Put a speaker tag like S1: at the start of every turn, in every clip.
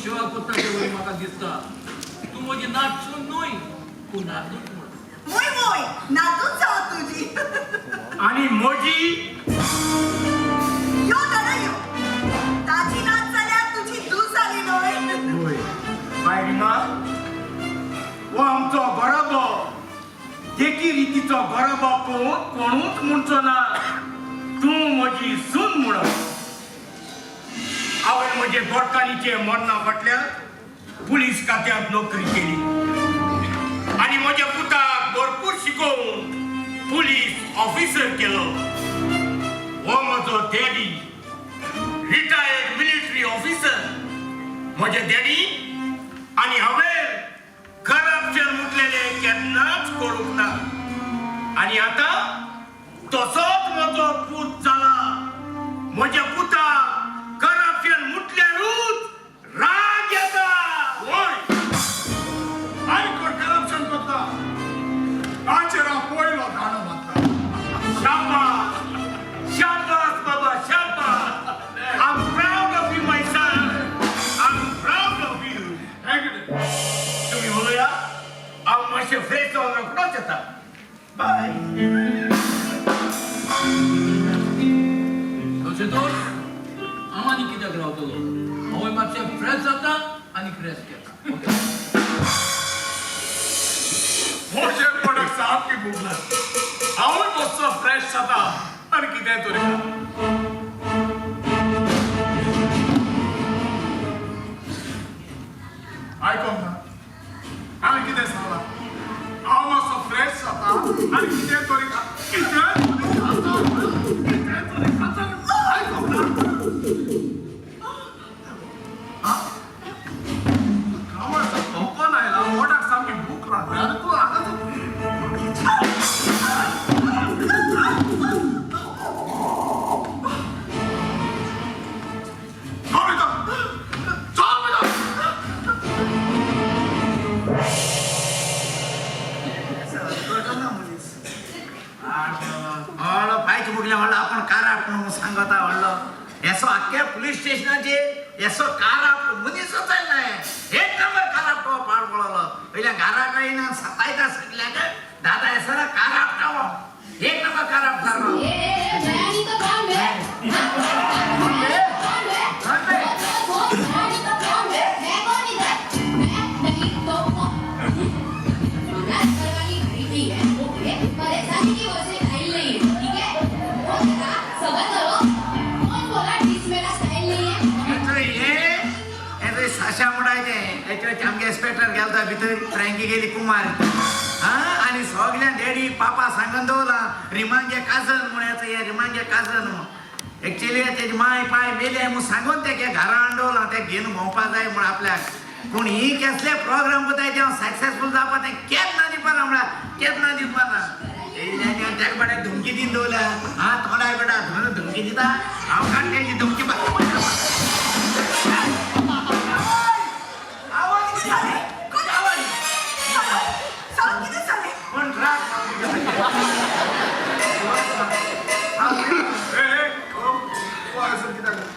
S1: सेवा कोत्ताचे वय म्हाका दिसता तू म्हजी नाचून न्हय तू नाचूच म्हण
S2: मोय मोय नाचूच जाव तुझी
S3: आणि मोजी
S2: यो दादा यो ताची नाच जाल्यार तुझी दूस जाली न्हय
S3: होय बाय रिमा वो आमचो बरोबर देखी रितीचो बरोबर कोणूच म्हणचो ना तूं म्हजी सून म्हणून हांवें म्हजे बोडकानीचे मरणा फाटल्यान पुलीस खात्यांत नोकरी केली आणि म्हज्या पुताक भरपूर शिकोवन पुलीस ऑफिसर केलो हो म्हजो डॅडी रिटायर्ड मिलिटरी ऑफिसर म्हजे डॅडी आणि हांवें करप्शन म्हटलेले केन्नाच करूंक ना आणि आता तसोच म्हजो पूत जाला म्हज्या पुताक करप्शन म्हटल्यारूच राग येता
S4: होय हायकोर्ट करप्शन करता ताचेर पयलो गाणो मारता
S3: शाबास शाबास बाबा शाबास I'm proud of you my son I'm proud of you तुम्ही बोलूया हांव मातशें फ्रेश जावन रोखडोच येता बाय
S1: तशें हांव आनी कित्याक रावतलो हांव मातशें फ्रेश जाता आनी फ्रेश घेता
S4: मोठे पडक सामकी भूक लागली हांवूय मातसो फ्रेश जाता आनी कितें तरी आयकोंक ना हांवें कितें सांगलां हांव मातसो फ्रेश जाता आनी कितें तरी आयकोंक ना कामाचो धोको आयला मोठाक सामकी भूक लागली आनी तूं हांगा
S5: म्हणलं आपण कार म्हणून सांगता म्हणलं यासो अख्ख्या पोलीस स्टेशनाचे यासो कार मनीसच नाही एक नंबर कार पाड पडलो पहिल्या घरा काही ना सतायता सगळ्या दादा यासरा कार एक नंबर कार साशा मुडायचे त्याच्या आमगे इन्स्पेक्टर गेलता भितर फ्रँकी गेली कुमार आणि सगळ्या डॅडी पापा सांगून दवरला रिमांगे काजन म्हणायचं हे रिमांगे काजन एक्चुअली त्याची माय पाय मेले म्हणून सांगून ते घरा आणवला ते घेऊन भोंवपा जाय म्हणून आपल्याक पूण ही कसले प्रोग्राम बताय जेव्हा सक्सेसफुल जावपा ते केत ना दिवपाना म्हणल्यार केत ना दिवपाना त्याक बड्याक धमकी दिन दवरल्या हा थोडा बेटा धमकी दिता हांव काडट्याची धमकी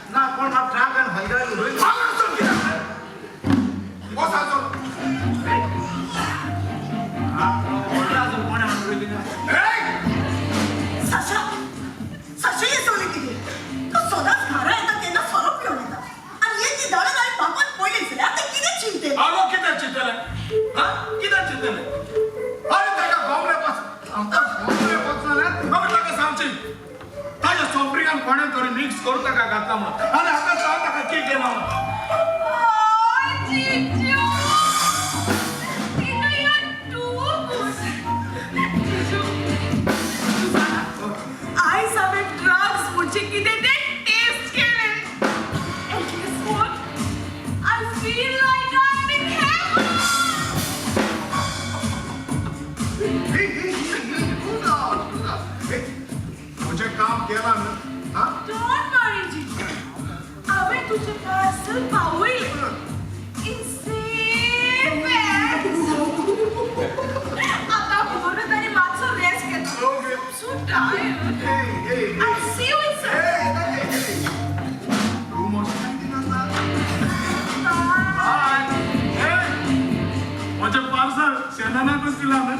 S5: ना कोण म्हाका ट्राक आनी हलगड
S4: कोणे तरी मिक्स करू का घातला म्हणून आणि आता सांग नका की केला काम केला ना
S2: Don't worry, Gigi. अबे तुझे पार्सल पावईल. आता पूर्ण तरी मागचं रेस्ट घेतो. I'm so tired. I'll see you inside.
S4: Hey. ना कसला ना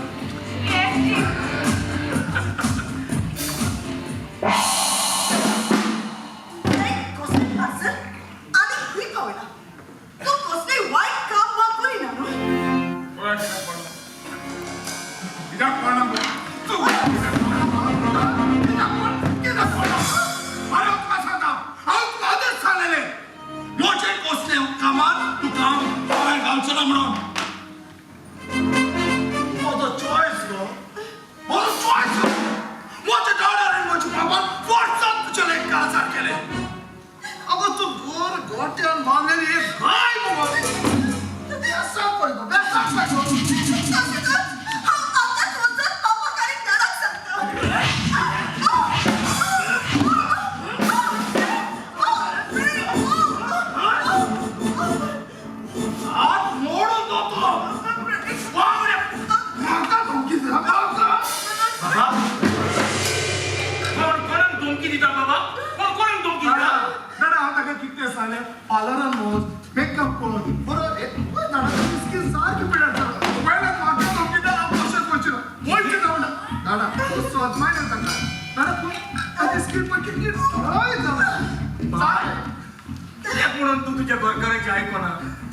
S4: म्हणून तू तुझ्या घरकरांची ऐकू ना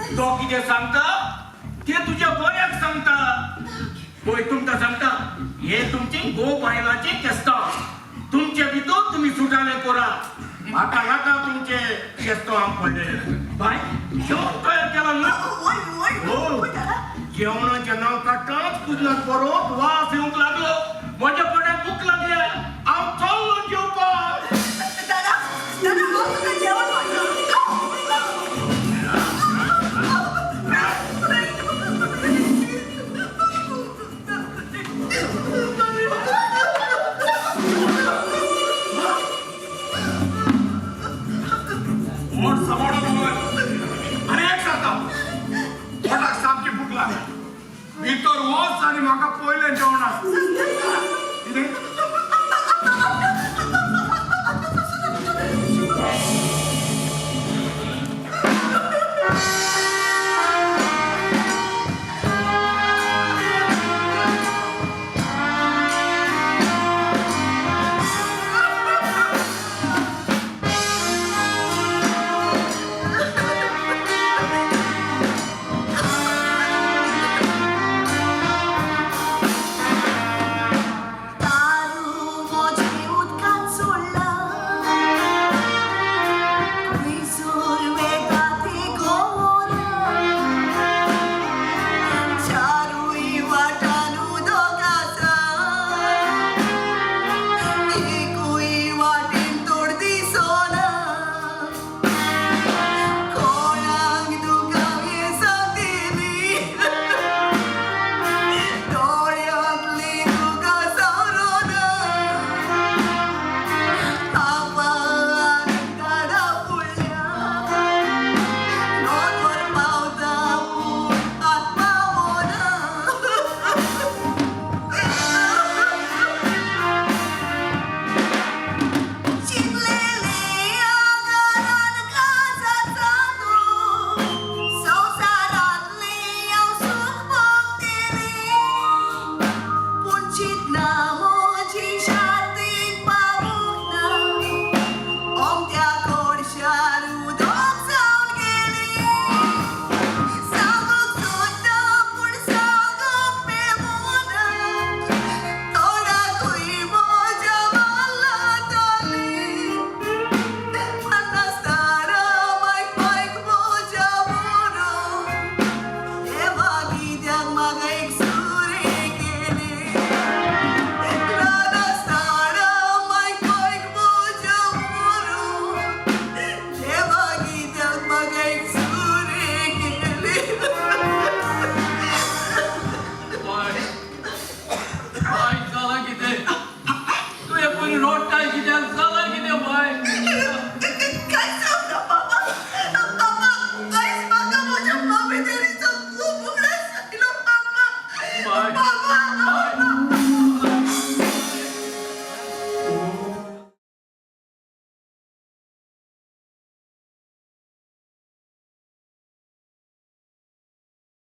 S4: तो किती सांगता ते तुझ्या बऱ्याक सांगता होय तुमका सांगता हे तुमचे गो बायलाचे केस्त तुमचे भितर तुम्ही सुटाले कोरा आता नाका तुमचे केस्त आम पडले बाय जेवण तयार केला ना हो जेवणाचे नाव काढताच कुजनात परत वास येऊक लागलो माझ्या